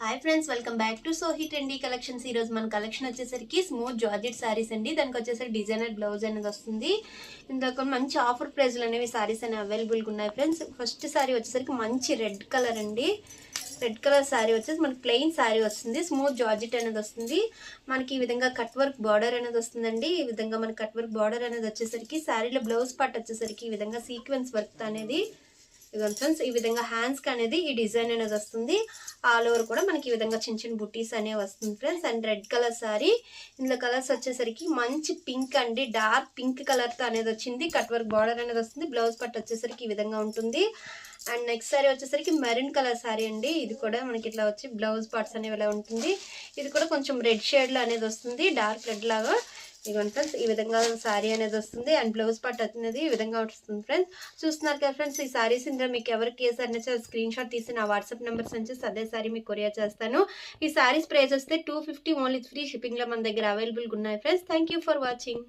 Hi friends, welcome back to సోహి trendy collections. ఈ రోజు మన కలెక్షన్ వచ్చేసరికి స్మూత్ జార్జెట్ సారీస్ అండి. దానికి వచ్చేసరికి డిజైనర్ బ్లౌజ్ అనేది వస్తుంది. ఇందులో మంచి ఆఫర్ ప్రైస్లు అనేవి సారీస్ అనేవి అవైలబుల్గా ఉన్నాయి ఫ్రెండ్స్. ఫస్ట్ సారీ వచ్చేసరికి మంచి రెడ్ కలర్ అండి. రెడ్ కలర్ శారీ వచ్చేసి మనకి ప్లెయిన్ శారీ వస్తుంది. స్మూత్ జార్జెట్ అనేది వస్తుంది. మనకి ఈ విధంగా కట్ వర్క్ బార్డర్ అనేది వస్తుందండి. ఈ విధంగా మనకి కట్ వర్క్ బార్డర్ అనేది వచ్చేసరికి శారీలో బ్లౌజ్ పార్ట్ వచ్చేసరికి ఈ విధంగా సీక్వెన్స్ వర్క్ అనేది ఇదిగోండి ఫ్రెండ్స్. ఈ విధంగా హ్యాండ్స్కి అనేది ఈ డిజైన్ అనేది వస్తుంది. ఆల్ ఓవర్ కూడా మనకి ఈ విధంగా చిన్న చిన్న బుటీస్ అనేవి వస్తుంది friends. And red colour sorry, ఇందులో కలర్స్ వచ్చేసరికి మంచి పింక్ అండి, డార్క్ పింక్ కలర్తో అనేది వచ్చింది. కట్ వర్క్ బార్డర్ అనేది వస్తుంది. బ్లౌజ్ పట్టు వచ్చేసరికి ఈ విధంగా ఉంటుంది. అండ్ నెక్స్ట్ సారీ వచ్చేసరికి మెరూన్ కలర్ సారీ అండి. ఇది కూడా మనకి ఇట్లా వచ్చి బ్లౌజ్ పార్ట్స్ అనేవి ఇలా ఉంటుంది. ఇది కూడా కొంచెం రెడ్ షేడ్లో అనేది వస్తుంది, డార్క్ రెడ్ లాగా. ఇదిగోండి ఫ్రెండ్స్, ఈ విధంగా శారీ అనేది వస్తుంది. అండ్ బ్లౌజ్ పార్ట్ అనేది ఈ విధంగా వస్తుంది ఫ్రెండ్స్. చూస్తున్నారు కదా ఫ్రెండ్స్, ఈ శారీస్ ఇందులో మీకు ఎవరికి ఏ సారీ నచ్చితే స్క్రీన్ షాట్ తీసి నా వాట్సాప్ నెంబర్స్ నుంచి అదే శారీ మీకు కొరియర్ చేస్తాను. ఈ శారీస్ ప్రైస్ వస్తే 250 ఓన్లీ, ఫ్రీ షిప్పింగ్లో మన దగ్గర అవైలబుల్గా ఉన్నాయి friends. Thank you for watching.